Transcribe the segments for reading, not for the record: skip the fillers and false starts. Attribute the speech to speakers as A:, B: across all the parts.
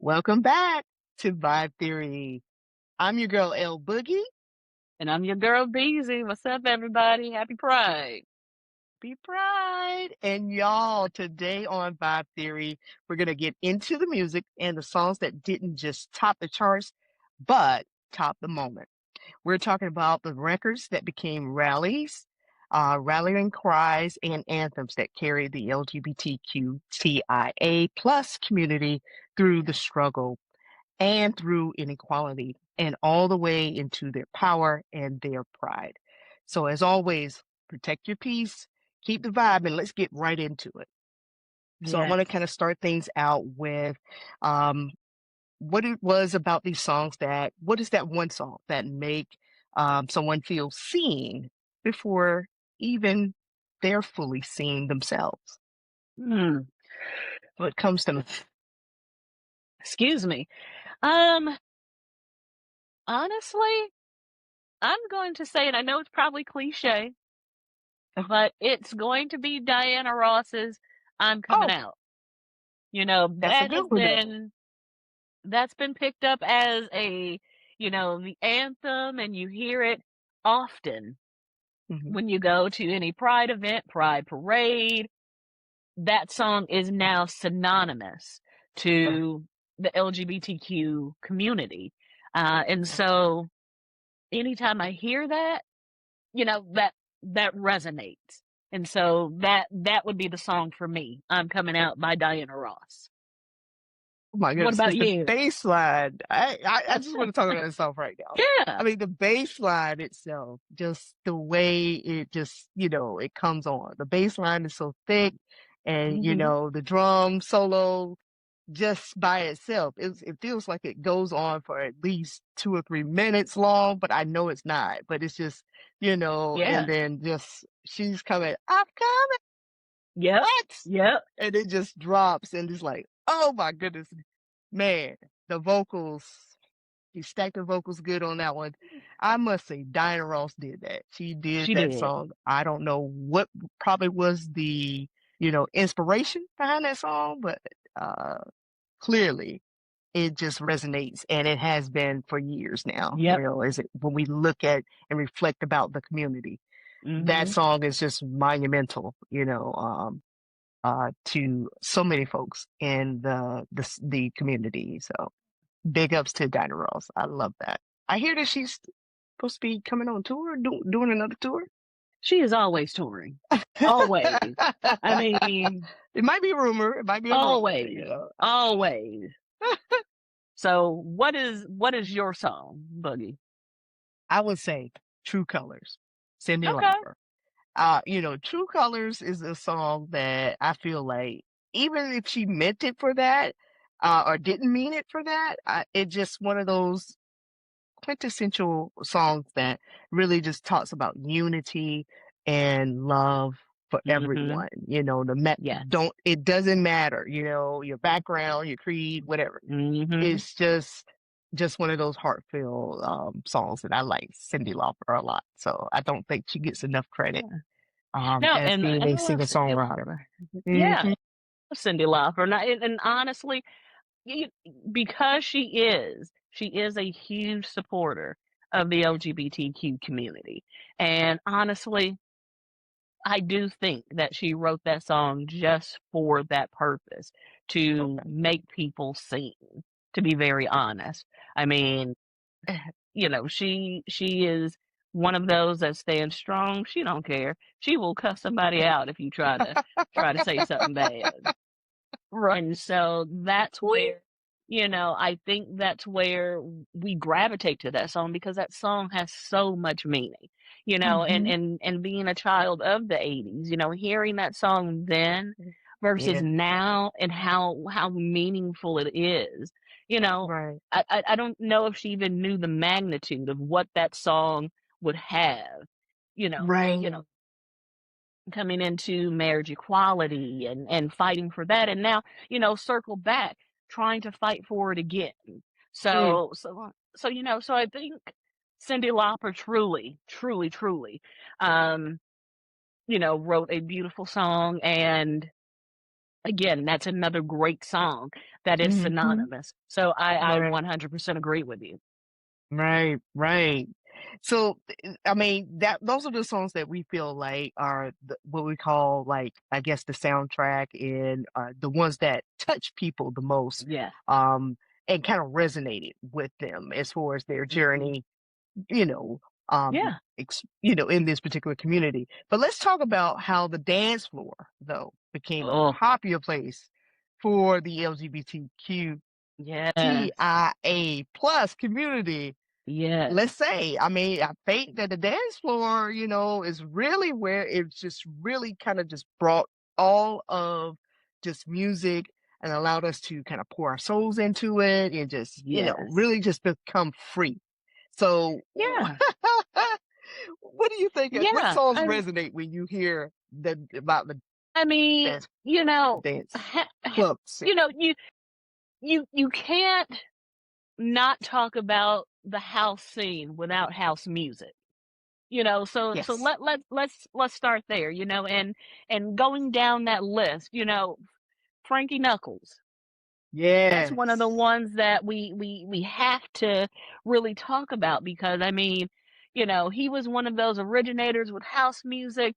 A: Welcome back to Vibe Theory. I'm your girl L-Boogie.
B: And I'm your girl Beeze. What's up, everybody? Happy Pride.
A: Be Pride. And y'all, today on Vibe Theory, we're going to get into the music and the songs that didn't just top the charts, but top the moment. We're talking about the records that became rallies, rallying cries, and anthems that carried the LGBTQTIA plus community through the struggle and through inequality and all the way into their power and their pride. So as always, protect your peace, keep the vibe, and let's get right into it. So I want to
B: Yes.
A: kind of start things out with what it was about these songs what is that one song that make someone feel seen before even they're fully seeing themselves?
B: Hmm.
A: When it comes to
B: Excuse me. Um, Honestly, I'm going to say, and I know it's probably cliche, but it's going to be Diana Ross's I'm Coming
A: oh,
B: Out.
A: that's a good one though.
B: That's been picked up as the anthem, and you hear it often
A: Hmm.
B: when you go to any pride event, pride parade. That song is now synonymous
A: Right.
B: to the LGBTQ community. And so anytime I hear that, that resonates. And so that would be the song for me. I'm Coming Out by Diana Ross.
A: Oh my
B: What
A: goodness,
B: about
A: because the
B: you?
A: bass line, I just want to talk about myself right now.
B: Yeah.
A: I mean, the bass line itself, just the way it just, it comes on. The bass line is so thick and,
B: Hmm.
A: the drum solo just by itself, it feels like it goes on for at least 2 or 3 minutes long, but I know it's not, but it's just, and
B: Yeah.
A: then just, she's coming, I'm coming,
B: Yep.
A: what?
B: Yep.
A: And it just drops and it's like, oh my goodness, man, the vocals, he stacked the vocals good on that one. I must say, Diana Ross did that. She did
B: She
A: that
B: did.
A: song. I don't know what probably was the, inspiration behind that song, but clearly it just resonates and it has been for years now.
B: Yep.
A: Is it when we look at and reflect about the community, that
B: Hmm.
A: song is just monumental, to so many folks in the community. So big ups to Dinah Ross. I love that. I hear that she's supposed to be coming on tour, doing another tour.
B: She is always touring. Always. I mean,
A: It might be a rumor. It might be a rumor.
B: always. Always. So what is your song, Boogie?
A: I would say True Colors, Cyndi
B: Okay.
A: Lauper. True Colors is a song that I feel like even if she meant it for that, or didn't mean it for that, it's just one of those quintessential songs that really just talks about unity and love for
B: Hmm.
A: everyone.
B: Yes.
A: It doesn't matter, your background, your creed, whatever.
B: Hmm.
A: It's just one of those heartfelt songs that I like Cyndi Lauper a lot. So I don't think she gets enough credit
B: Yeah. No,
A: as
B: and
A: being
B: and
A: a
B: I love
A: singer
B: Cyndi
A: songwriter.
B: Lauper. Yeah, I
A: Hmm.
B: love Cyndi Lauper, and honestly, you, because she is a huge supporter of the LGBTQ community, and honestly, I do think that she wrote that song just for that purpose, to
A: Okay.
B: make people sing, to be very honest. I mean, she is one of those that stands strong. She don't care. She will cuss somebody out if you try to say something bad.
A: Right.
B: And so that's where, I think that's where we gravitate to that song, because that song has so much meaning, and
A: Hmm.
B: and being a child of the 80s, hearing that song then versus
A: Yeah.
B: now, and how meaningful it is. You know,
A: Right.
B: I don't know if she even knew the magnitude of what that song would have, you know, you
A: Right.
B: know, coming into marriage equality and fighting for that, and now, circle back, trying to fight for it again.
A: Mm.
B: So I think Cyndi Lauper truly, truly, truly, um wrote a beautiful song, and again, that's another great song that is
A: Mhm.
B: synonymous. So I
A: Right.
B: 100% agree with you.
A: Right, right. So, I mean, that those are the songs that we feel like are what we call, like, I guess, the soundtrack and the ones that touch people the most,
B: Yeah.
A: um, and kind of resonated with them as far as their
B: Hmm.
A: journey, you know,
B: Yeah.
A: in this particular community. But let's talk about how the dance floor, though, became a
B: Oh,
A: popular place for the LGBTQ
B: yes.
A: TIA plus community.
B: Yes.
A: Let's say, I mean, I think that the dance floor, is really where it's just really kind of just brought all of just music and allowed us to kind of pour our souls into it and just,
B: Yes.
A: really just become free. So,
B: Yeah.
A: what do you think? What
B: Yeah.
A: songs resonate when you hear about the
B: I mean,
A: dance,
B: you know,
A: dance
B: ha, ha,
A: club scene?
B: you know, you can't not talk about the house scene without house music. So
A: Yes.
B: let's start there, and going down that list, Frankie Knuckles. That's one of the
A: Yes.
B: ones that we have to really talk about because I mean, he was one of those originators with house music.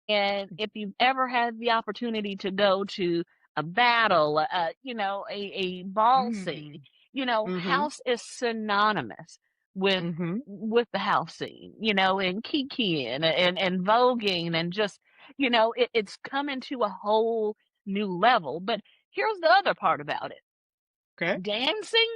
B: And if you've ever had the opportunity to go to a battle, a ball scene,
A: Mm-hmm. Mm-hmm.
B: house is synonymous with
A: Mm-hmm.
B: with the house scene, and kikiing and voguing and just, it's coming to a whole new level. But here's the other part about it.
A: Okay.
B: Dancing,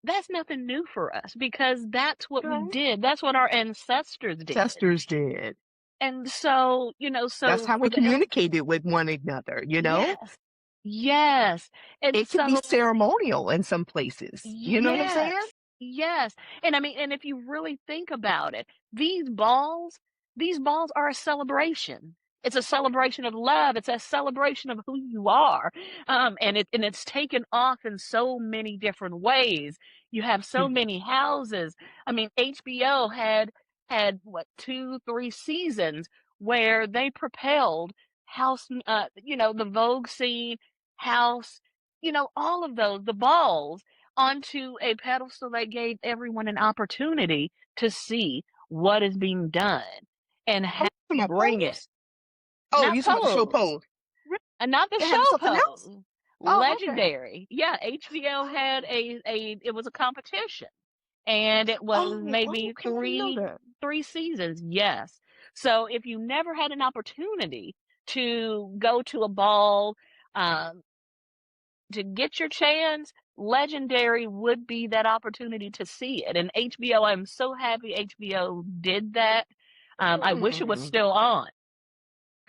B: that's nothing new for us because that's what we
A: Okay.
B: did. That's what our ancestors did.
A: Ancestors did.
B: And so,
A: That's
B: so
A: how we
B: for the L,
A: communicated with one another.
B: yes, yes. And
A: It could be
B: so,
A: ceremonial in some places. You know what I'm saying?
B: yes, yes. And I mean, and if you really think about it, these balls are a celebration. It's a celebration of love. It's a celebration of who you are. And it's taken off in so many different ways. You have so
A: Mhm.
B: many houses. I mean, HBO had what, 2, 3 seasons where they propelled house, the Vogue scene, house, all of those, the balls, onto a pedestal that gave everyone an opportunity to see what is being done and
A: Oh,
B: how
A: you talking
B: we
A: about
B: bring it.
A: Pose? Oh,
B: Not
A: you talking about the show
B: Pose,
A: Pose? Really?
B: and not the
A: They
B: show
A: having something else?
B: Pose.
A: Oh, okay.
B: Legendary. Yeah, HBO had
A: Oh,
B: it was a competition. And it was
A: oh,
B: maybe
A: okay. I didn't know
B: three
A: that.
B: three seasons. Yes. So if you never had an opportunity to go to a ball, um, to get your chance, Legendary would be that opportunity to see it. And HBO, I'm so happy HBO did that. I wish it was
A: Mm,
B: still on,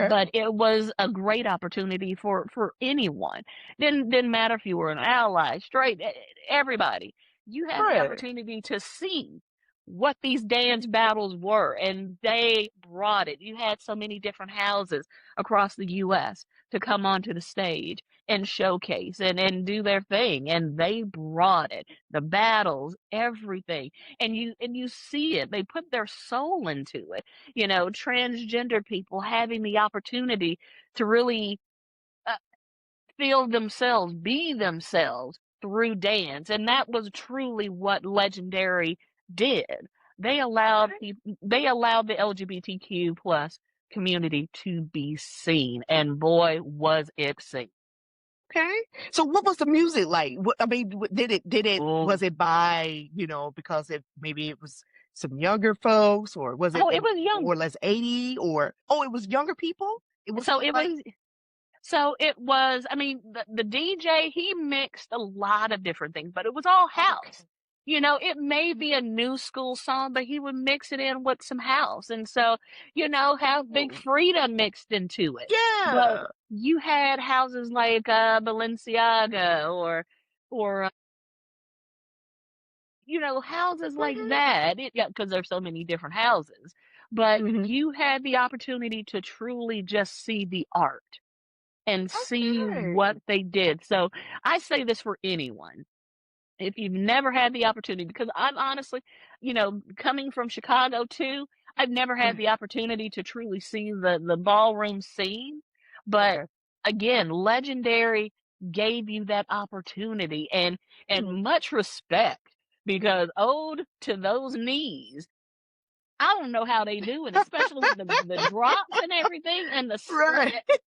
A: okay.
B: but it was a great opportunity for anyone. Didn't matter if you were an ally, straight, everybody. You had the
A: Right.
B: opportunity to see what these dance battles were, and they brought it. You had so many different houses across the U.S. to come onto the stage and showcase and do their thing, and they brought it. The battles, everything, and you see it. They put their soul into it. Transgender people having the opportunity to really uh, feel themselves, be themselves through dance. And that was truly what Legendary did. They allowed
A: Okay.
B: they allowed the LGBTQ plus community to be seen. And boy, was it seen.
A: Okay. So what was the music like? I mean,
B: Oh,
A: was it by, because maybe it was some younger folks, or was it
B: oh, it was young.
A: more or less 80, or, oh, it was younger people? It was
B: So it
A: like,
B: was So it was, I mean, the DJ, he mixed a lot of different things, but it was all
A: okay.
B: house. It may be a new school song, but he would mix it in with some house. And so, have Big
A: Oh,
B: Frida mixed into it. But
A: yeah.
B: you had houses like Balenciaga or houses like that. Yeah, because there's so many different houses. But
A: Hmm.
B: you had the opportunity to truly just see the art and see what
A: Okay.
B: they did. So I say this for anyone. If you've never had the opportunity, because I'm honestly, coming from Chicago too, I've never had
A: Mm,
B: the opportunity to truly see the ballroom scene. But
A: okay.
B: again, Legendary gave you that opportunity and much respect because ode to those knees. I don't know how they do it, especially with the drops and everything and the
A: Right.
B: split.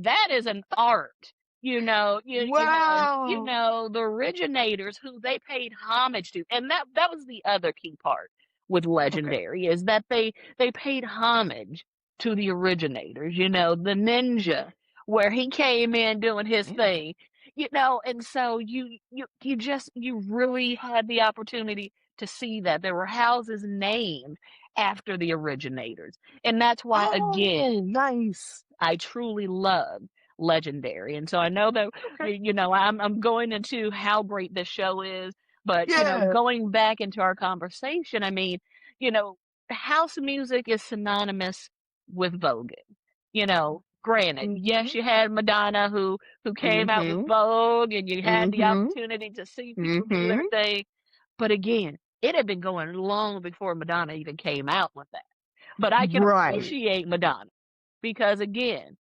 B: That is an art.
A: Wow.
B: The originators who they paid homage to. And that was the other key part with
A: Okay.
B: Legendary is that they paid homage to the originators, the ninja, where he came in doing his
A: Yeah.
B: thing, and so you really had the opportunity to see that there were houses named after the originators. And that's why, again,
A: Oh, nice.
B: I truly love Legendary. And so I know that
A: Okay.
B: I'm going into how great this show is, but
A: Yeah.
B: going back into our conversation, I mean, you know, house music is synonymous with voguing. Granted,
A: Mhm.
B: yes, you had Madonna who came out with
A: Mhm.
B: Vogue and you had the
A: Mhm.
B: opportunity to see people do their
A: Mhm.
B: thing. But again, it had been going long before Madonna even came out with that. But I can
A: Right.
B: appreciate Madonna because again,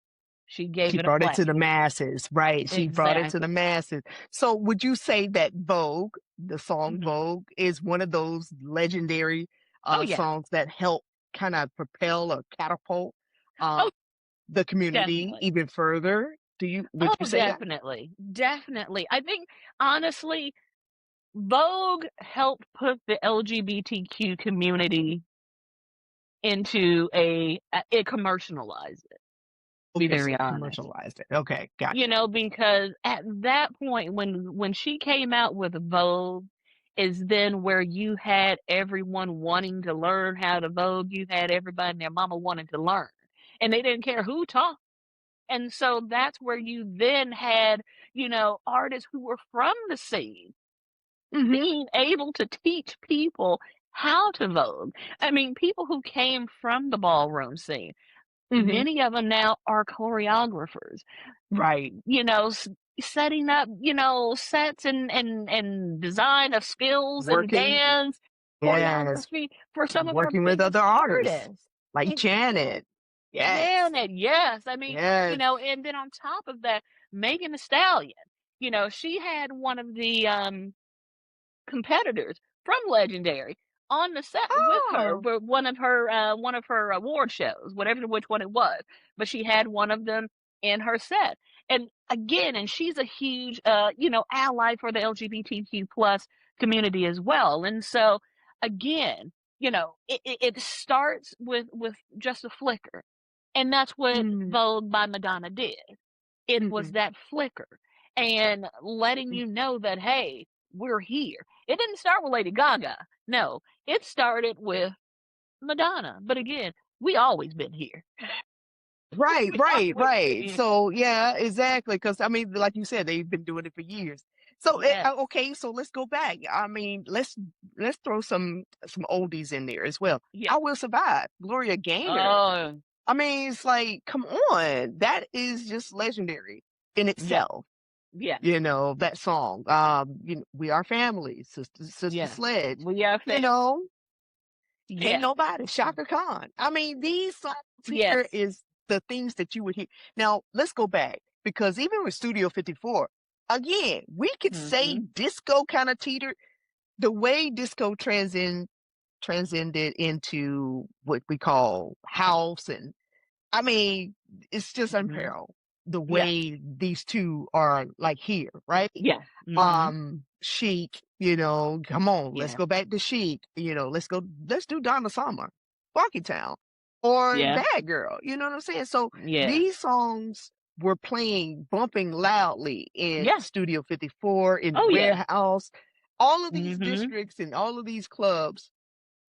B: she
A: She
B: gave it a
A: brought it to the
B: platform.
A: masses, right? She brought it to the
B: Exactly.
A: masses. So would you say that Vogue, the song
B: Mhm.
A: Vogue, is one of those legendary
B: Oh yeah.
A: songs that help kind of propel or catapult uh
B: Oh,
A: the community
B: definitely.
A: even further? Would
B: Oh,
A: you say that?
B: definitely. Definitely. I think honestly, Vogue helped put the LGBTQ community into it commercialized it, to be
A: Okay, so
B: very
A: it
B: honest.
A: commercialized it. Okay, gotcha.
B: Because at that point when she came out with Vogue is then where you had everyone wanting to learn how to Vogue. You had everybody and their mama wanting to learn. And they didn't care who taught. And so that's where you then had, artists who were from the scene
A: Mhm.
B: being able to teach people how to Vogue. I mean, people who came from the ballroom scene,
A: Mhm.
B: many of them now are choreographers,
A: Right.
B: setting up, sets and design of skills and
A: Working.
B: dance,
A: Yes.
B: choreography for some of our
A: Working with
B: biggest
A: other artists
B: artists.
A: like
B: Exactly.
A: Janet. Yes.
B: Janet, yes. I mean,
A: Yes.
B: and then on top of that, Megan Thee Stallion, she had one of the competitors from Legendary on the set with her
A: Oh.
B: for one of her award shows, whatever which one it was. But she had one of them in her set. And again, and she's a huge ally for the LGBTQ plus community as well. And so again, it starts with just a flicker. And that's what
A: Mm.
B: Vogue by Madonna did. It was
A: Mhm.
B: that flicker and letting
A: Mhm.
B: you know that, hey, we're here. It didn't start with Lady Gaga. No, it started with Madonna. But again, we always been here.
A: Right,
B: We
A: right,
B: always been
A: right.
B: here.
A: So yeah, exactly. Because I mean, like you said, they've been doing it for years. So
B: Yes.
A: okay, so let's go back. I mean, let's throw some oldies in there as well.
B: Yeah.
A: I Will Survive, Gloria Gaynor.
B: Oh,
A: I mean, it's like, come on, that is just legendary in
B: yeah.
A: itself.
B: Yeah.
A: That song. We Are Family, Sister
B: Yeah.
A: Sledge.
B: We are
A: You
B: family.
A: know, Ain't
B: Yes.
A: Nobody, Shaka Khan. I mean, these songs here
B: Yes.
A: is the things that you would hear. Now, let's go back because even with Studio 54, again, we could say
B: Mm-hmm.
A: disco kind of teetered the way disco transcended into what we call house and I mean, it's just
B: Mm-hmm.
A: unparalleled the
B: Yeah.
A: way these two are like here, right?
B: Yeah. Mm-hmm.
A: Chic, come on, let's
B: Yeah.
A: go back to Chic, let's do Donna Summer, Funky Town, or
B: Yeah.
A: Bad Girl, you know what I'm saying? So
B: Yeah.
A: these songs were playing, bumping loudly in
B: Yeah.
A: Studio 54, in the
B: Oh yeah.
A: warehouse, all of these
B: Mm-hmm.
A: districts and all of these clubs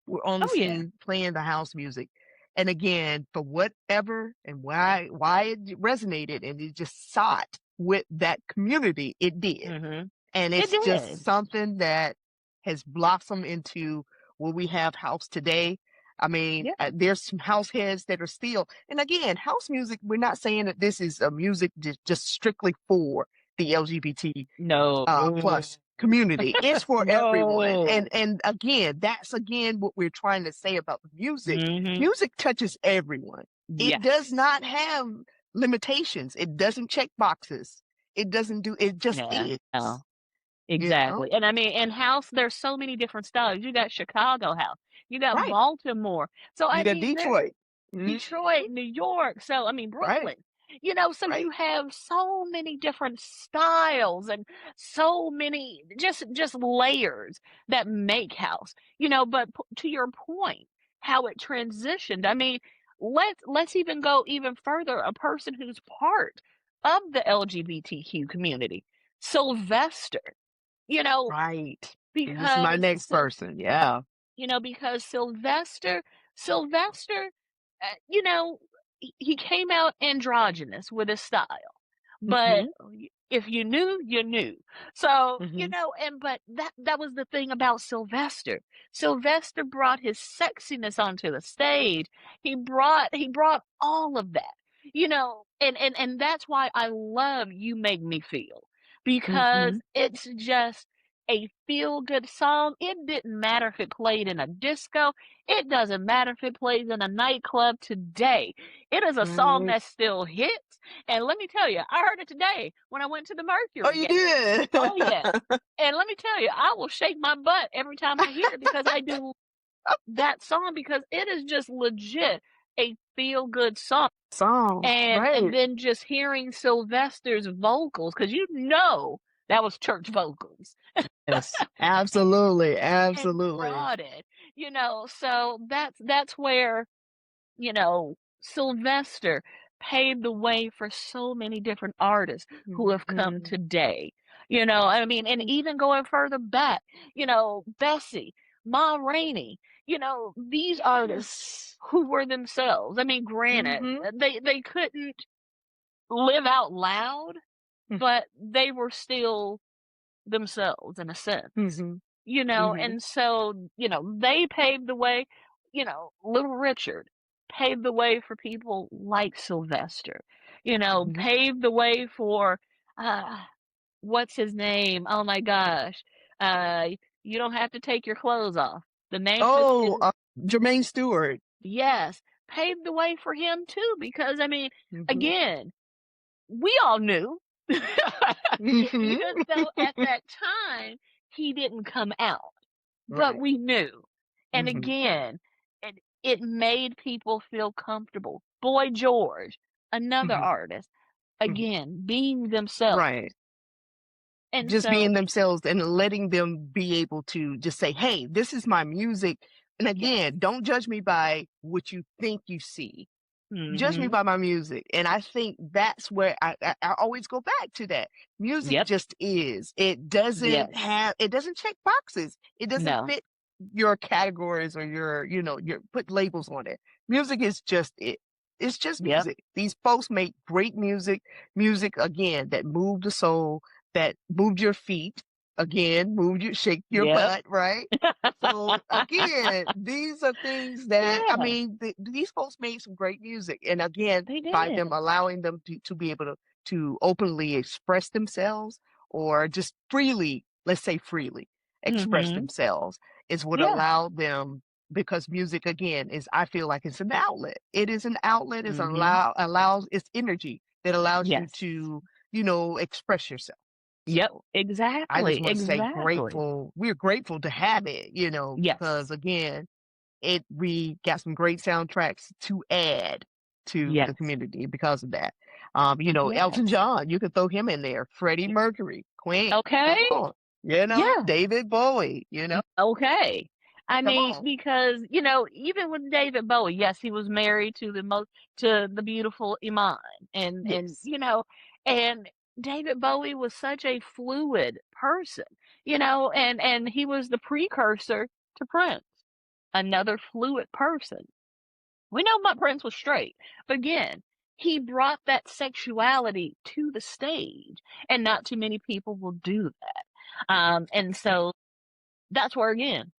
A: were on the
B: Oh yeah.
A: scene playing the house music. And again, for whatever and why it resonated and it just sought with that community, it did.
B: Mm-hmm.
A: And
B: It
A: it's just
B: did.
A: something that has blossomed into what we have house today. I mean,
B: Yeah.
A: there's some house heads that are still, and again, house music, we're not saying that this is a music just strictly for the LGBT
B: No.
A: plus community. It's for everyone. And
B: No.
A: and again, that's again what we're trying to say about the music.
B: Mhm.
A: Music touches everyone. It does
B: Yes.
A: not have limitations. It doesn't check boxes. It just
B: Yeah.
A: is,
B: No.
A: you know?
B: Exactly. And I mean, in house, there's so many different styles. You got Chicago house, you got
A: Right.
B: Baltimore. So I
A: You got
B: mean, there
A: Detroit. Mhm.
B: Detroit, New York. So I mean,
A: Right,
B: Brooklyn. So you
A: right,
B: have so many different styles and so many just layers that make house. But to your point, how it transitioned. I mean, let's even go even further. A person who's part of the LGBTQ community, Sylvester. You know,
A: right. This is my
B: because
A: next person. Yeah.
B: because Sylvester, he came out androgynous with his style, but
A: Mhm.
B: if you knew, you knew. So,
A: Mhm.
B: but that was the thing about Sylvester. Sylvester brought his sexiness onto the stage. He brought all of that. And that's why I love You Make Me Feel, because
A: Mhm.
B: it's just a feel good song. It didn't matter if it played in a disco. It doesn't matter if it plays in a nightclub today. It is a song
A: Right.
B: that still hits. And let me tell you, I heard it today when I went to the
A: Oh,
B: Mercury
A: you
B: game.
A: did.
B: Oh, yes. And let me tell you, I will shake my butt every time I hear it, because I do that song, because it is just legit a feel good song.
A: Song.
B: And
A: Right.
B: then just hearing Sylvester's vocals, because that was church vocals.
A: Yes. Absolutely.
B: And
A: Absolutely.
B: brought it, so that's where, Sylvester paved the way for so many different artists who have come
A: Mhm.
B: today. I mean, and even going further back, Bessie, Ma Rainey, these artists
A: Yes.
B: who were themselves. I mean, granted,
A: Mhm.
B: they couldn't live out loud, but they were still themselves in a sense.
A: Mhm. Mhm.
B: And so, they paved the way. Little Richard paved the way for people like Sylvester,
A: Mhm.
B: paved the way for, uh, what's his name? Oh my gosh. Uh, you don't have to take your clothes off. The name of it
A: Oh,
B: is,
A: Jermaine Stewart.
B: yes, paved the way for him too, because I mean,
A: Mhm.
B: again, we all knew.
A: Mhm.
B: Even though at that time he didn't come out, but
A: Right.
B: we knew. And
A: Mhm.
B: again, it made people feel comfortable. Boy George, another
A: Mhm.
B: artist,
A: Mhm.
B: again, being themselves.
A: Right.
B: And
A: Just
B: so,
A: being themselves and letting them be able to just say, "Hey, this is my music." And
B: yes.
A: again, don't judge me by what you think you see. Judge me
B: Mhm.
A: by my music. And I think that's where I always go back to that. Music
B: Yep.
A: just is.
B: Yes.
A: It doesn't check boxes. It doesn't
B: No.
A: fit your categories or your put labels on it. Music is just it. It's just
B: Yep.
A: music. These folks make great music again that moved the soul, that moved your feet, again, shake your
B: Yep.
A: butt, right? So again, these are things that I
B: Yeah,
A: mean, these folks made some great music, and again,
B: they
A: by them
B: did.
A: allowing them to be able to openly express themselves or just freely, let's say freely, express
B: Mhm.
A: themselves is what
B: Yeah.
A: allowed them. Because music again is, I feel like it's an outlet. It is an outlet.
B: Mhm.
A: Allows it's energy that allows you
B: Yes.
A: to express yourself.
B: Yep.
A: So I just
B: Exactly.
A: want to say
B: Exactly.
A: grateful. We're grateful to have it, because
B: Yes.
A: again, we got some great soundtracks to add to the
B: Yes.
A: community because of that. Elton
B: Yes.
A: John, you could throw him in there. Freddie Mercury, Queen,
B: Okay.
A: come on.
B: Yeah.
A: David Bowie,
B: Okay. I
A: come
B: mean,
A: on.
B: because, even with David Bowie, yes, he was married to the beautiful Iman. And,
A: Yes.
B: and David Bowie was such a fluid person, and he was the precursor to Prince, another fluid person. We know my Prince was straight, but again, he brought that sexuality to the stage, and not too many people will do that. And so that's where, again,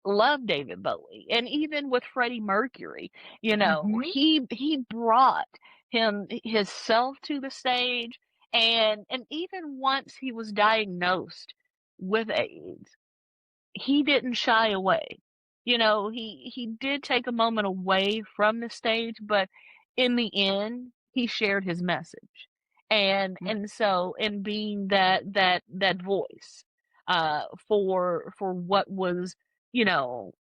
B: love David Bowie. And even with Freddie Mercury,
A: Hmm.
B: he brought himself to the stage, and even once he was diagnosed with AIDS, he didn't shy away. He did take a moment away from the stage, but in the end, he shared his message. And so in being that voice for what was, you know,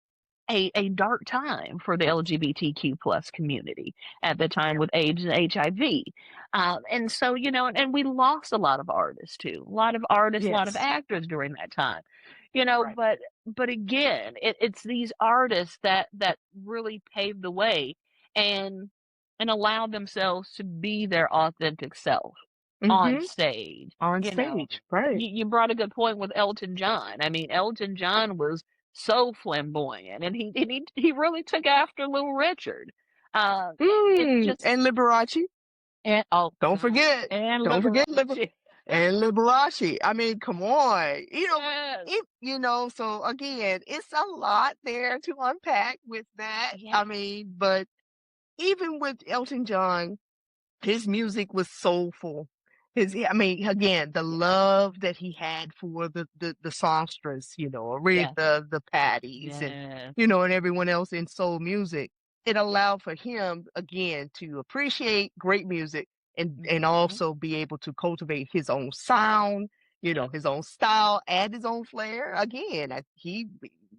B: a dark time for the LGBTQ plus community at the time with AIDS and HIV. And so, you know, and we lost a lot of artists too, a lot of artists, a lot of
A: Yes.
B: actors during that time, you know,
A: Right.
B: but again, it's these artists that really paved the way and and allowed themselves to be their authentic self on
A: Mm-hmm.
B: stage.
A: On
B: You know,
A: stage. Right.
B: you brought a good point with Elton John. I mean, Elton John was so flamboyant, and he really took after Little Richard. It's just
A: And Liberace.
B: and oh
A: Don't
B: God,
A: forget.
B: and
A: Don't forget
B: Liberace.
A: and Liberace. I mean, come on.
B: Yes,
A: So again, it's a lot there to unpack with that.
B: yeah,
A: I mean, but even with Elton John, his music was soulful. I mean, again, the
B: yeah,
A: love that he had for the songstress,
B: yeah,
A: Aretha, the Patties, and
B: yeah,
A: and everyone else in soul music. It allowed for him again to appreciate great music and
B: hmm,
A: also be able to cultivate his own sound,
B: yep.
A: his own style, add his own flair. Again,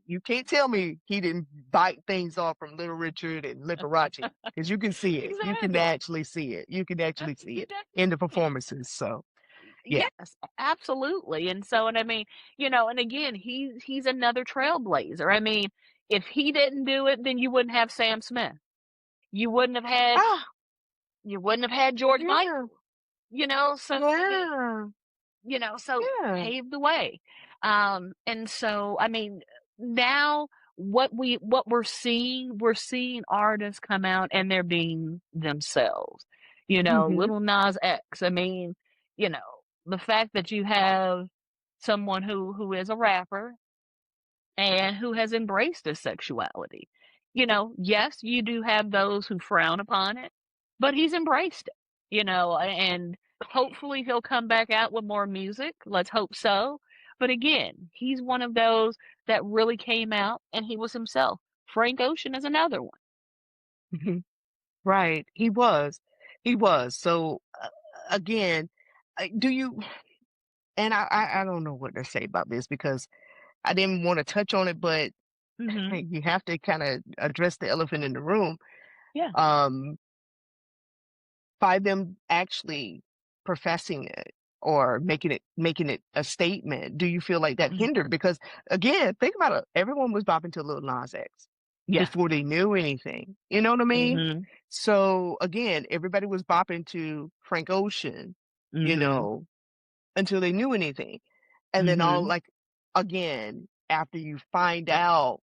A: you can't tell me he didn't bite things off from Little Richard and Liberace because you can see it. You can
B: Exactly.
A: actually see it. You can actually see
B: You
A: it in the
B: definitely can.
A: performances. So yeah.
B: Yes, absolutely. And so, and I mean, you know, and again, he's another trailblazer. I mean, if he didn't do it, then you wouldn't have Sam Smith. You wouldn't have had
A: Ah,
B: you wouldn't have had George
A: yeah,
B: Michael. You know, so I mean,
A: yeah,
B: you know, so
A: yeah.
B: paved the way. And so I mean, now what we're seeing artists come out and they're being themselves. You know,
A: Hmm.
B: Little Nas X. I mean, you know, the fact that you have someone who is a rapper and who has embraced his sexuality. You know, yes, you do have those who frown upon it, but he's embraced it, you know, and hopefully he'll come back out with more music. Let's hope so. But again, he's one of those that really came out and he was himself. Frank Ocean is another one.
A: Hmm. Right. He was. He was. So again, do you? And I don't know what to say about this because I didn't want to touch on it, but
B: Hmm.
A: you have to kind of address the elephant in the room.
B: Yeah.
A: Um, by them actually professing it or making it a statement, do you feel like that
B: Hmm.
A: hindered? Because again, think about it. Everyone was bopping to Lil Nas X
B: Yeah.
A: before they knew anything. You know what I mean?
B: Hmm.
A: So again, everybody was bopping to Frank Ocean, you
B: Hmm.
A: know, until they knew anything. And then all
B: Hmm.
A: like again, after you find out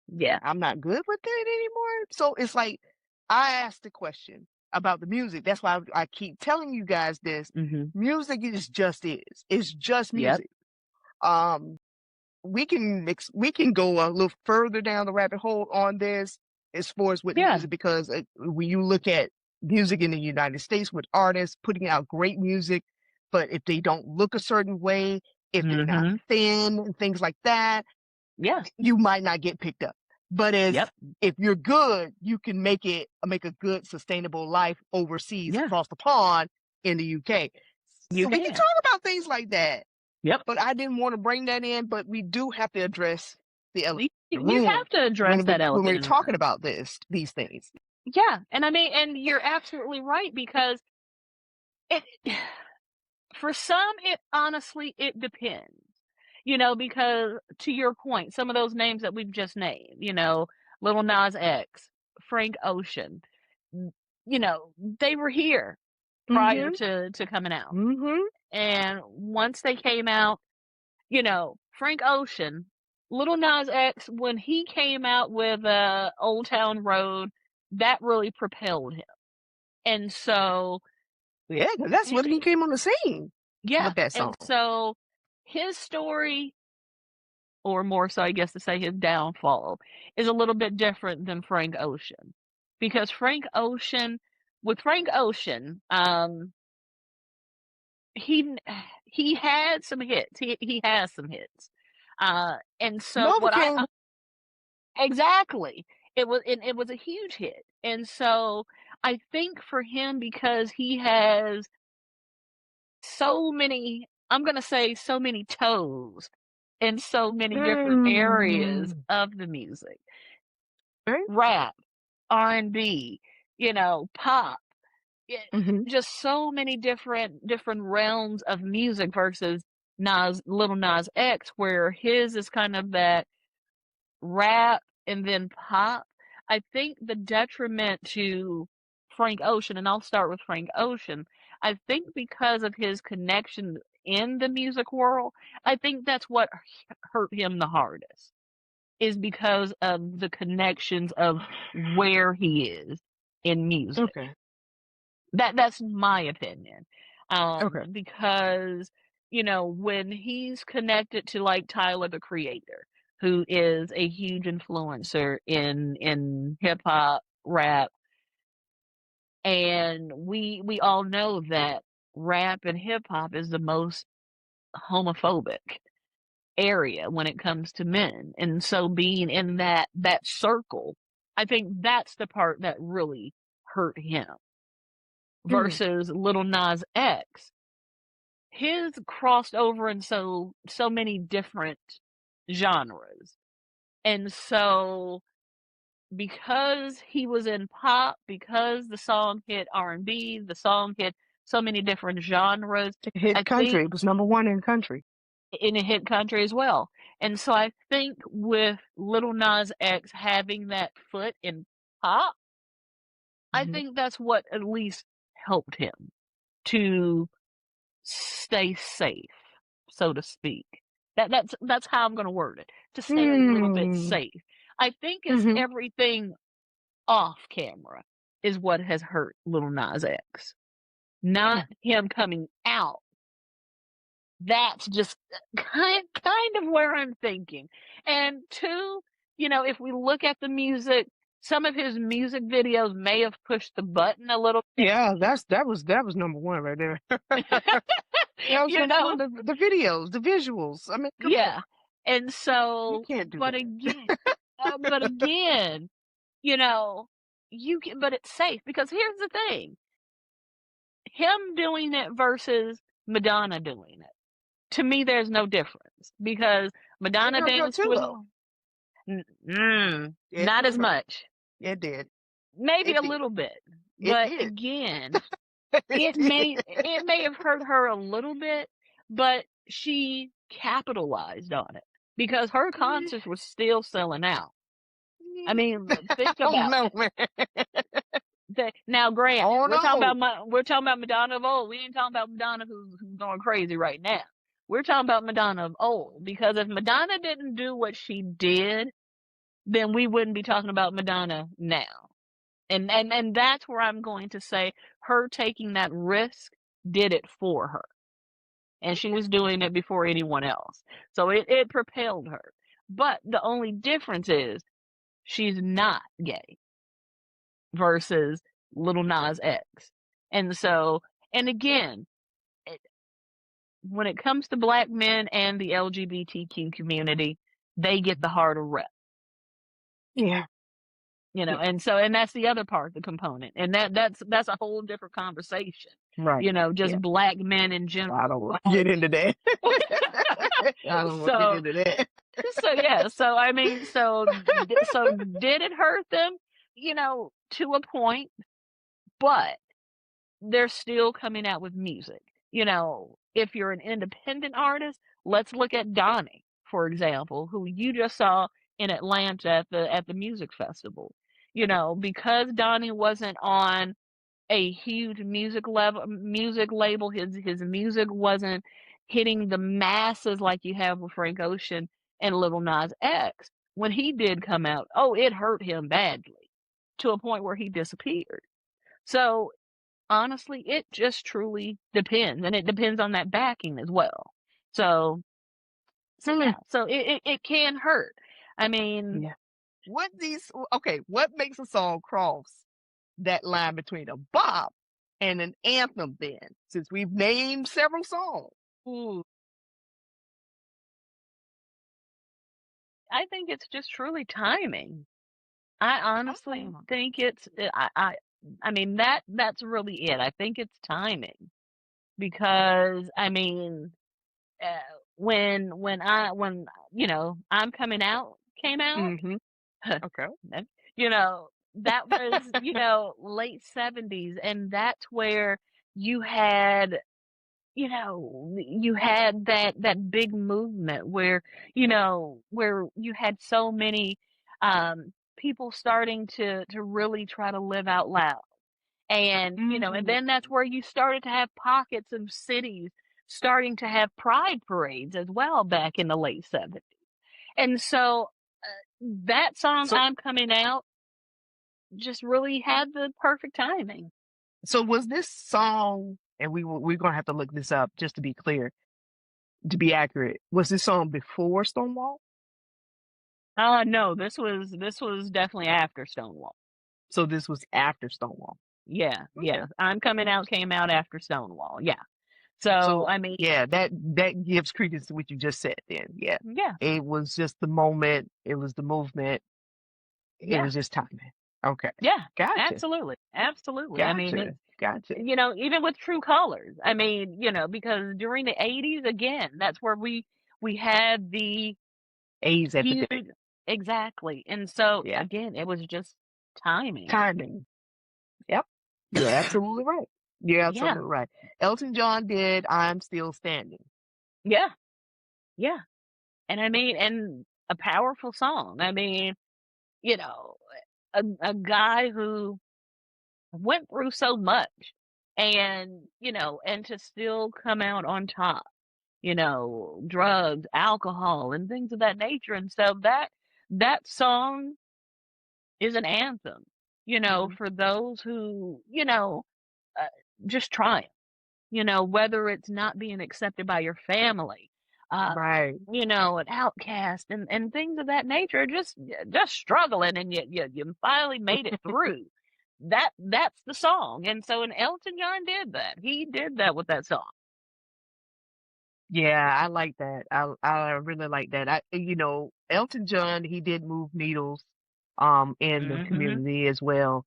B: Yeah.
A: I'm not good with it anymore. So it's like I asked the question about the music. That's why I keep telling you guys this.
B: Hmm.
A: Music is. It's just
B: Yep.
A: music. Um, we can go a little further down the rabbit hole on this as far as with
B: Yeah.
A: music because when you look at music in the United States with artists putting out great music, but if they don't look a certain way, if they're not
B: Hmm.
A: thin and things like that,
B: Yeah.
A: you might not get picked up. But
B: Yep.
A: if you're good, you can make a good sustainable life overseas
B: Yeah.
A: across the pond in the UK.
B: You
A: So we can
B: can.
A: talk about things like that.
B: Yep.
A: But I didn't want to bring that in, but we do have to address the elephant in the
B: You
A: room
B: have to address that
A: when
B: elephant
A: we're
B: in the
A: talking
B: room.
A: about these things.
B: Yeah, and I mean, and you're absolutely right because it, for some, it honestly, it depends. You know, because to your point, some of those names that we've just named, you know, Little Nas X, Frank Ocean, you know, they were here prior
A: Mm-hmm.
B: to coming out.
A: Mm-hmm.
B: And once they came out, you know, Frank Ocean, Little Nas X, when he came out with Old Town Road, that really propelled him. And so,
A: Yeah, 'cause that's when he came on the scene
B: yeah,
A: with that
B: and
A: song.
B: so his story, or more so, I guess to say his downfall, is a little bit different than Frank Ocean. Because with Frank Ocean, he he had some hits. He has some hits. And so what
A: Novocaine.
B: exactly. It was a huge hit. And so I think for him, because he has so many, I'm gonna say so many toes in so many different areas
A: Mm.
B: of the music.
A: Right?
B: Rap, R&B, pop, yeah,
A: Mhm.
B: just so many different realms of music versus Little Nas X, where his is kind of that rap and then pop. I think the detriment to Frank Ocean, and I'll start with Frank Ocean, I think because of his connection in the music world, I think that's what hurt him the hardest, is because of the connections of where he is in music.
A: Okay.
B: That's my opinion.
A: Okay.
B: Because, when he's connected to like Tyler the Creator, who is a huge influencer in hip hop, rap, and we all know that rap and hip hop is the most homophobic area when it comes to men. And so being in that circle, I think that's the part that really hurt him
A: Mhm.
B: versus Little Nas X. His crossed over in so many different genres. And so because he was in pop, because the song hit R&B, the song hit so many different genres,
A: It hit
B: I
A: country.
B: think
A: It was #1 in country.
B: in a hit country as well. And so I think with Little Nas X having that foot in pop, I
A: Mhm.
B: think that's what at least helped him to stay safe, so to speak. That's how I'm going to word it. To stay a little bit
A: Mm.
B: safe. I think it's
A: Mhm.
B: everything off camera is what has hurt Little Nas X, not him coming out. That's just kind of where I'm thinking. And two, if we look at the music, some of his music videos may have pushed the button a little bit.
A: Yeah, that was #1 right there. That was
B: you
A: number
B: know,
A: one. The videos, the visuals. I mean, come on.
B: yeah. And
A: You
B: so,
A: can't do
B: but
A: that.
B: again, but again, you know, you can, but it's safe because here's the thing: him doing it versus Madonna doing it. To me, there's no difference because
A: It
B: Madonna
A: hurt her
B: danced
A: too,
B: with
A: though. It
B: not
A: did
B: as
A: hurt.
B: much,
A: It did.
B: maybe
A: It
B: a
A: did.
B: little bit,
A: It
B: but
A: did.
B: again,
A: It did.
B: it may have hurt her a little bit, but she capitalized on it because her concerts were still selling out. I mean, think
A: Oh
B: about
A: no, man.
B: that. Now, Grant,
A: Oh no.
B: we're talking about Madonna of old. We ain't talking about Madonna who's going crazy right now. We're talking about Madonna of old because if Madonna didn't do what she did, then we wouldn't be talking about Madonna now. And that's where I'm going to say her taking that risk did it for her. And she was doing it before anyone else. So it propelled her. But the only difference is she's not gay versus Little Nas X. And so, and again, it, when it comes to black men and the LGBTQ community, they get the harder rep.
A: Yeah. Yeah.
B: And so, and that's the other part, the component, and that's a whole different conversation.
A: Right.
B: Just
A: Yeah.
B: black men in general.
A: I don't want to get into that. I don't want to get
B: so,
A: into that.
B: so yeah, so I mean, so did it hurt them? To a point, but they're still coming out with music. If you're an independent artist, let's look at Donnie, for example, who you just saw in Atlanta at the music festival. Because Donnie wasn't on a huge music label, his music wasn't hitting the masses like you have with Frank Ocean and Little Nas X. When he did come out, oh, it hurt him badly to a point where he disappeared. So honestly, it just truly depends, and it depends on that backing as well. So yeah, so it can hurt. I mean,
A: Yeah. What makes a song cross that line between a bop and an anthem then? Since we've named several songs.
B: ooh, I think it's just truly timing. I honestly
A: Oh.
B: think it's I I mean, that's really it. I think it's timing because, I mean, uh, when I'm Coming Out came out,
A: Mhm. Okay.
B: that that was, late '70s, and that's where you had you had that big movement where, where you had so many, people starting to really try to live out loud. And, and
A: Mhm.
B: then that's where you started to have pockets of cities starting to have pride parades as well back in the late '70s. And so, that song,
A: So
B: I'm Coming Out, just really had the perfect timing.
A: so was this song, and we're gonna have to look this up just to be clear, to be accurate. Was this song before Stonewall?
B: No, this was definitely after Stonewall.
A: So this was after Stonewall.
B: Yeah,
A: Okay.
B: yeah. I'm Coming Out came out after Stonewall. Yeah. So,
A: So
B: I mean,
A: yeah, that gives credence to what you just said then. Yeah.
B: yeah,
A: It was just the moment, it was the movement, it
B: yeah,
A: was just timing. Okay.
B: yeah.
A: Gotcha.
B: Absolutely. Absolutely. I mean,
A: Gotcha.
B: it's,
A: Gotcha.
B: even with True Colors. I mean, because during the '80s, again, that's where we had the
A: AIDS epidemic.
B: huge, exactly. And so
A: Yeah.
B: again, it was just timing.
A: Timing. Yep. You're absolutely right. You're
B: Yeah.
A: absolutely right. Elton John did I'm Still Standing.
B: Yeah. Yeah. And I mean, and a powerful song. I mean, you know, a guy who went through so much and, and to still come out on top, drugs, alcohol, and things of that nature. And so that song is an anthem,
A: Mhm.
B: for those who, uh, just trying, whether it's not being accepted by your family, uh,
A: Right.
B: an outcast and things of that nature, just struggling, and you finally made it through. That's the song. And so, and Elton John did that. He did that with that song.
A: Yeah, I like that. I really like that. Elton John, he did move needles in the
B: Mhm.
A: community as well.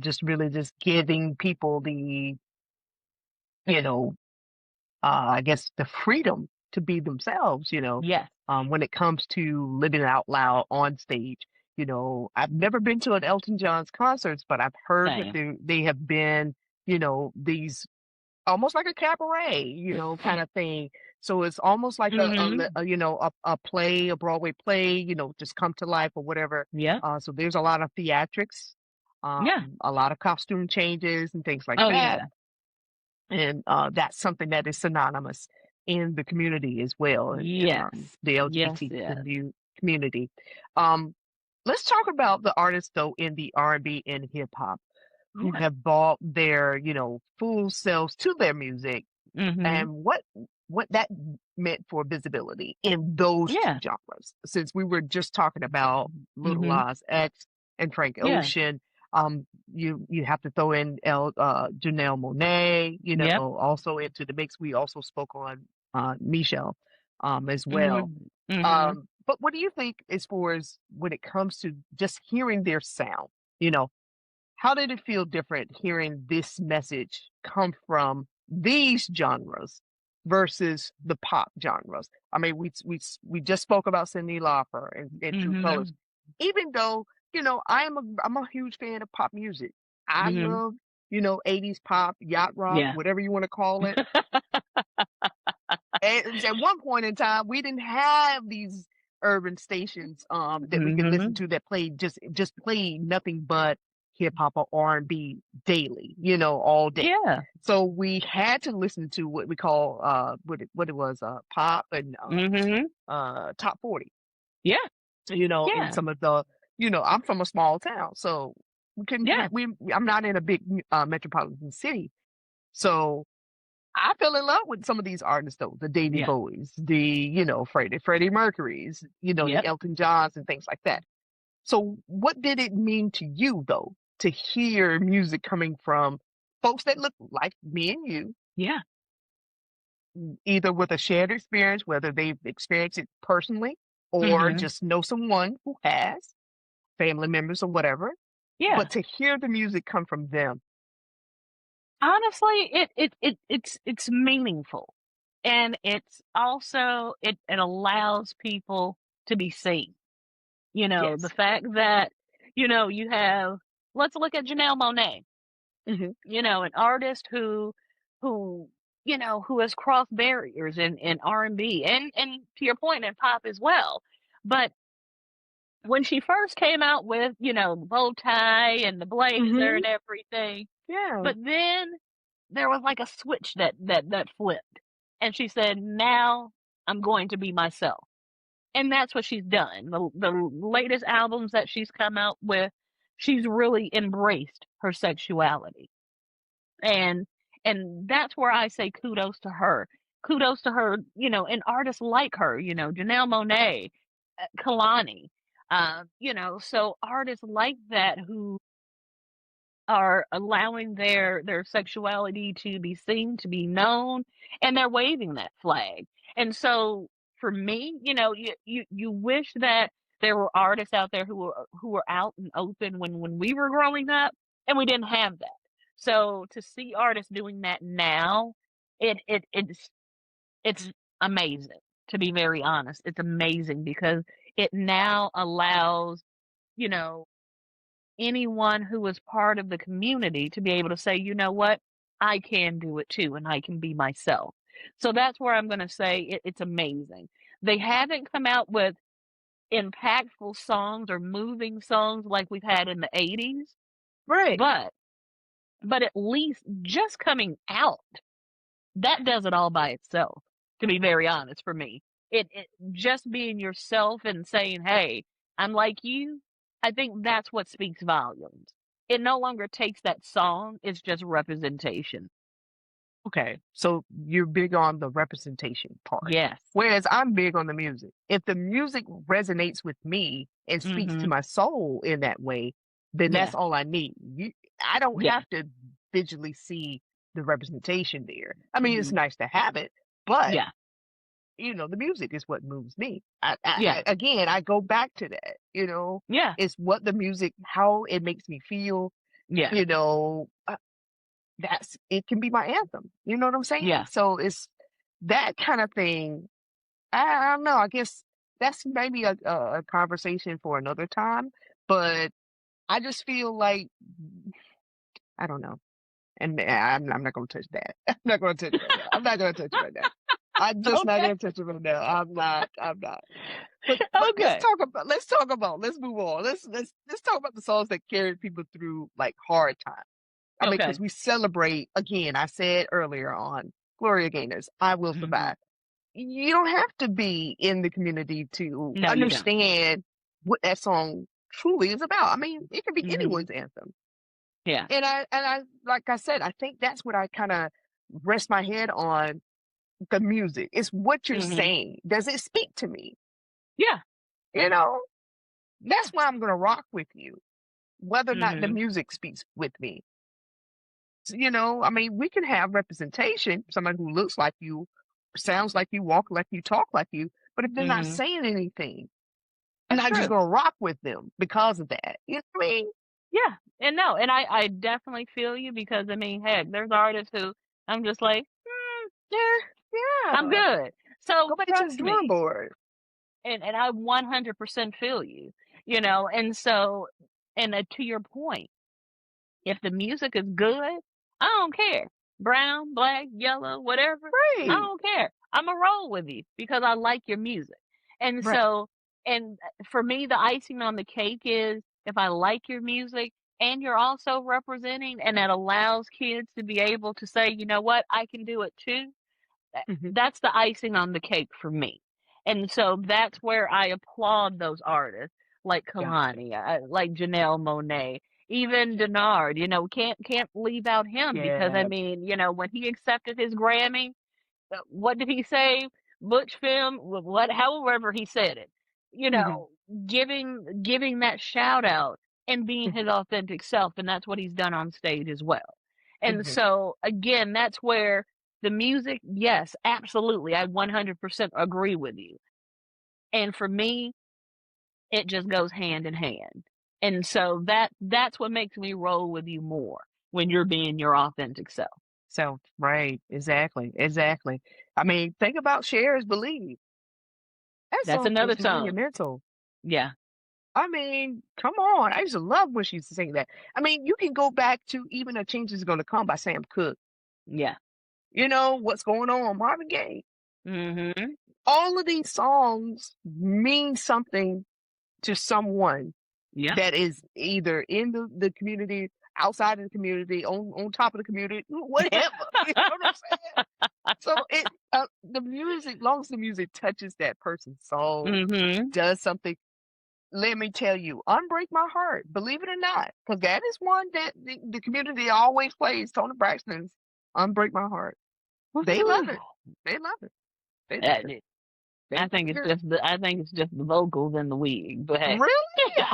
A: Just really just giving people the, you know, I guess the freedom to be themselves,
B: Yes.
A: when it comes to living out loud on stage. I've never been to an Elton John's concerts, but I've heard that
B: Same.
A: they have been, these almost like a cabaret, kind of thing. So it's almost like
B: Mhm.
A: a play, a Broadway play, just come to life or whatever.
B: Yeah.
A: So there's a lot of theatrics,
B: Yeah.
A: a lot of costume changes and things like
B: Oh,
A: that.
B: yeah.
A: And that's something that is synonymous in the community as well, and
B: Yes.
A: the
B: Yes,
A: LGBT
B: yes.
A: community. Um, let's talk about the artists though in the R&B and hip hop who
B: Yeah.
A: have brought their, full selves to their music,
B: Mhm.
A: and what that meant for visibility in those two
B: Yeah.
A: genres. Since we were just talking about Little
B: Mhm.
A: Nas X and Frank
B: Yeah.
A: Ocean, you have to throw in Janelle Monáe,
B: Yep.
A: also into the mix. We also spoke on Michelle as well.
B: Mhm. Mhm.
A: But what do you think as far as when it comes to just hearing their sound? You know, how did it feel different hearing this message come from these genres versus the pop genres? I mean, we just spoke about Cyndi Lauper and True Colors.
B: Mhm.
A: Even though, I'm a huge fan of pop music. I
B: Mhm.
A: love, 80s pop, yacht rock,
B: Yeah.
A: whatever you want to call it. And at one point in time, we didn't have these urban stations that we could listen
B: Mhm.
A: to that played just played nothing but hip hop or R&B daily, all day.
B: Yeah.
A: So we had to listen to what we call what it was pop and
B: Mhm.
A: top 40.
B: Yeah.
A: In
B: Yeah.
A: some of the, I'm from a small town, so we couldn't
B: Yeah.
A: we I'm not in a big metropolitan city. So I fell in love with some of these artists though, the David
B: Yeah.
A: Bowies, the, Freddie Mercury's, the
B: Yep.
A: Elton Johns and things like that. So what did it mean to you though, to hear music coming from folks that look like me and you,
B: Yeah.
A: either with a shared experience, whether they've experienced it personally or
B: Mhm.
A: just know someone who has, family members or whatever.
B: Yeah.
A: but to hear the music come from them.
B: Honestly, it's meaningful, and it's also it allows people to be seen. The
A: Yes.
B: fact that, you have let's look at Janelle Monáe,
A: Hmm.
B: an artist who, who has crossed barriers in R&B and to your point in pop as well. But when she first came out with, the bow tie and the blazer
A: Hmm.
B: and everything,
A: Yeah.
B: but then there was like a switch that flipped, and she said, "Now I'm going to be myself." And that's what she's done. The latest albums that she's come out with, she's really embraced her sexuality. And that's where I say kudos to her. Kudos to her, and artists like her, Janelle Monáe, Kalani, so artists like that who are allowing their sexuality to be seen, to be known, and they're waving that flag. And so for me, you wish that there were artists out there who were out and open when we were growing up, and we didn't have that. So to see artists doing that now, it's amazing. To be very honest, it's amazing because it now allows, you know, anyone who is part of the community to be able to say, you know what, I can do it too, and I can be myself. So that's where I'm going to say it's amazing. They haven't come out with impactful songs or moving songs like we've had in the 80s,
A: Right.
B: but at least just coming out, that does it all by itself, to be very honest for me. It just being yourself and saying, "Hey, I'm like you," I think that's what speaks volumes. It no longer takes that song, it's just representation.
A: Okay. So you're big on the representation part,
B: Yes.
A: whereas I'm big on the music. If the music resonates with me and speaks to
B: Mhm.
A: my soul in that way, then
B: Yeah.
A: that's all I need. I don't
B: Yeah.
A: have to visually see the representation there. I mean, it's
B: Mhm.
A: nice to have it, but
B: Yeah.
A: the music is what moves me.
B: Yeah.
A: Again, I go back to that.
B: Yeah.
A: It's what the music, how it makes me feel.
B: Yeah.
A: You know, it can be my anthem. You know what I'm saying?
B: Yeah.
A: So it's that kind of thing. I don't know. I guess that's maybe a conversation for another time. But I just feel like I don't know. And I'm not going to touch that. I'm not going to touch it right now. I'm not going to touch it right now. I'm just not
B: Okay.
A: going to touch it right now. I'm not. I'm not. But let's
B: Okay.
A: talk about. Let's move on. Let's talk about the songs that carried people through like hard times. I mean, because
B: Okay.
A: we celebrate again. I said earlier on Gloria Gaynor's "I Will
B: Mhm.
A: Survive." You don't have to be in the community to
B: No, you don't.
A: understand what that song truly is about. I mean, it can be
B: Mhm.
A: anyone's anthem.
B: Yeah.
A: And I like I said, I think that's what I kind of rest my head on the music. It's what you're
B: Mhm.
A: saying. Does it speak to me?
B: Yeah.
A: You know,
B: Yeah.
A: that's why I'm gonna rock with you, whether or not the
B: Mhm.
A: music speaks with me. I mean, we can have representation, someone who looks like you, sounds like you, walk like you, talk like you, but if they're not
B: Mhm.
A: saying anything, I'm
B: That's
A: not just
B: true.
A: gonna rock with them because of that. You know what I mean?
B: Yeah, and no, and I definitely feel you because I mean, heck, there's artists who I'm just like,
A: Yeah,
B: I'm
A: yeah.
B: good. So
A: Go back to the
B: trust
A: drawing
B: me,
A: board.
B: and I 100% feel you, and so and to your point, if the music is good, I don't care. Brown, black, yellow, whatever, I
A: Right,
B: don't care. I'ma roll with you because I like your music. And
A: right.
B: so and for me, the icing on the cake is if I like your music and you're also representing and that allows kids to be able to say, "You know what? I can do it too."
A: Hmm.
B: That's the icing on the cake for me. And so that's where I applaud those artists like
A: Gotcha.
B: Kalani, like Janelle Monáe, even Denard. Can't leave out him because I
A: Yeah.
B: mean, when he accepted his Grammy, what did he say? Butch film, what, however he said it, you
A: Hmm.
B: know, giving that shout out and being his authentic self, and that's what he's done on stage as well. And
A: Hmm.
B: so again, that's where the music, yes, absolutely, I 100% agree with you. And for me, it just goes hand in hand. And so that's what makes me roll with you more when you're being your authentic self.
A: So, right. Exactly. Exactly. I mean, think about Cher's Believe. That
B: That's
A: song
B: another
A: was
B: song.
A: monumental.
B: Yeah.
A: I mean, come on. I used to love when she used to sing that. I mean, you can go back to Even a Change Is Gonna Come by Sam Cooke.
B: Yeah.
A: You know, What's Going On, Marvin Gaye.
B: Mm-hmm.
A: All of these songs mean something to someone
B: Yeah.
A: that is either in the community, outside of the community, on top of the community, whatever. You know what I'm saying? So the music, long as the music touches that person's soul,
B: Mm-hmm.
A: does something. Let me tell you, Unbreak My Heart, believe it or not, because that is one that the community always plays. Tony Braxton's Unbreak My Heart. They love it. They love it. They love it. They
B: I think it's just the vocals and the wig, but hey.
A: Really?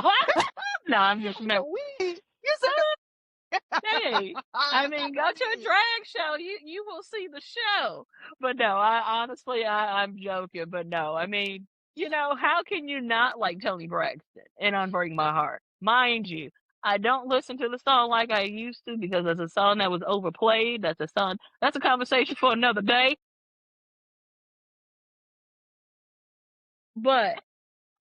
B: No, I'm just no.
A: You said
B: Hey, I mean, go to a drag show. You will see the show. But no, I'm joking. But no, I mean, how can you not like Tony Braxton and Unbreak My Heart? Mind you, I don't listen to the song like I used to because it's a song that was overplayed. That's a conversation for another day. But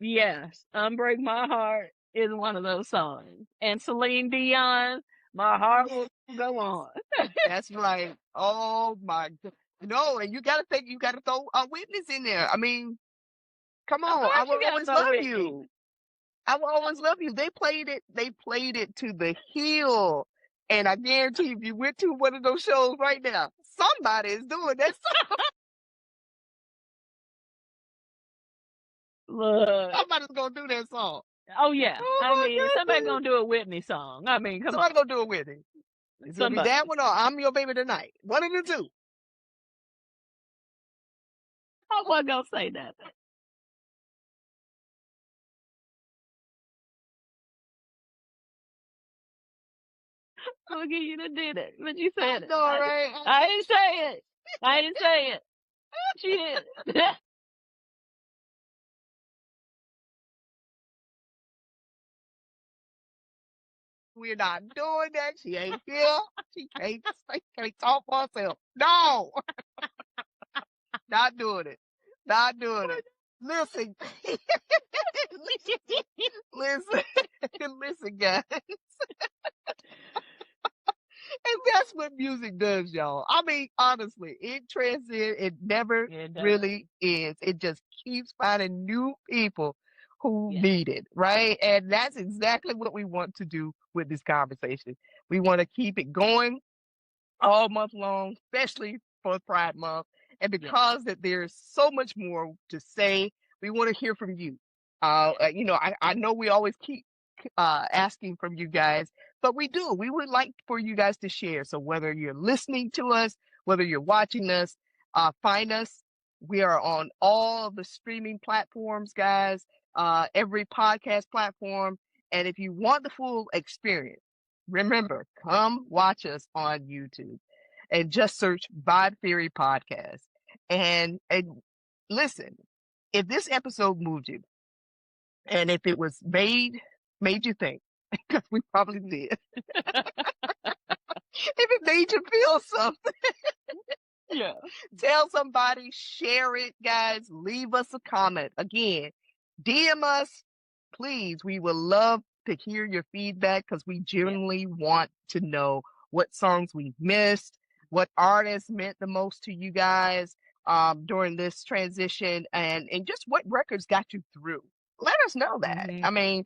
B: yes, Unbreak My Heart is one of those songs. And Celine Dion, My Heart Will Go On.
A: That's right. Oh my God. No, and you gotta throw a witness in there. I mean, come
B: Of
A: on. I
B: course you
A: will
B: gotta
A: always
B: throw
A: love
B: Whitney.
A: you. I will always love you. They played it to the hill. And I guarantee if you went to one of those shows right now, somebody is doing that song.
B: Look.
A: Somebody's gonna do that song.
B: Oh yeah.
A: Oh
B: I
A: my
B: mean, somebody
A: goodness.
B: gonna do a Whitney song. I mean, come on.
A: Somebody's gonna do it with it. It's gonna be
B: Somebody.
A: that one or I'm Your Baby Tonight. One of the two.
B: I wasn't gonna say that. Boogie, you done did it. But you said it.
A: No, right?
B: I didn't say it. I didn't say it. She did.
A: We're not doing that. She ain't here. She can't talk for herself. No, not doing it. Not doing it. Listen, listen, listen, guys. And that's what music does, y'all. I mean, honestly, it transcends. It never really ends. It just keeps finding new people who need it, right? And that's exactly what we want to do with this conversation. We want to keep it going all month long, especially for Pride Month. And because that there's so much more to say, we want to hear from you. I know we always keep asking from you guys, but we do. We would like for you guys to share. So whether you're listening to us, whether you're watching us, find us. We are on all the streaming platforms, guys, every podcast platform. And if you want the full experience, remember, come watch us on YouTube and just search Vibe Theory Podcast. And listen, if this episode moved you, and if it was made you think, because we probably did. If it made you feel something,
B: yeah.
A: Tell somebody, share it, guys. Leave us a comment. Again, DM us, please. We would love to hear your feedback because we genuinely want to know what songs we missed, what artists meant the most to you guys during this transition, and just what records got you through. Let us know that. I mean,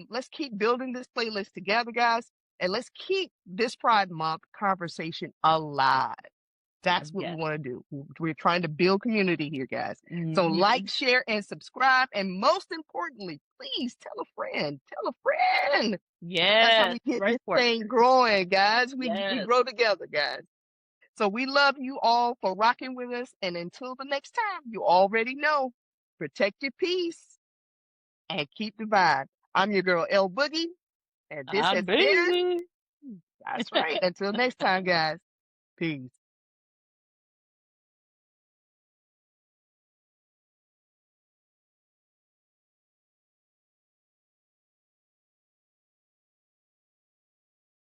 A: let's keep building this playlist together, guys, and let's keep this Pride Month conversation alive. That's what we want to do. We're trying to build community here, guys. So like, share, and subscribe. And most importantly, please tell a friend. Tell a friend.
B: Yeah.
A: That's how we get this thing growing, guys. We grow together, guys. So we love you all for rocking with us. And until the next time, you already know, protect your peace and keep the vibe. I'm your girl, L-Boogie. And this has been... That's right. Until next time, guys. Peace.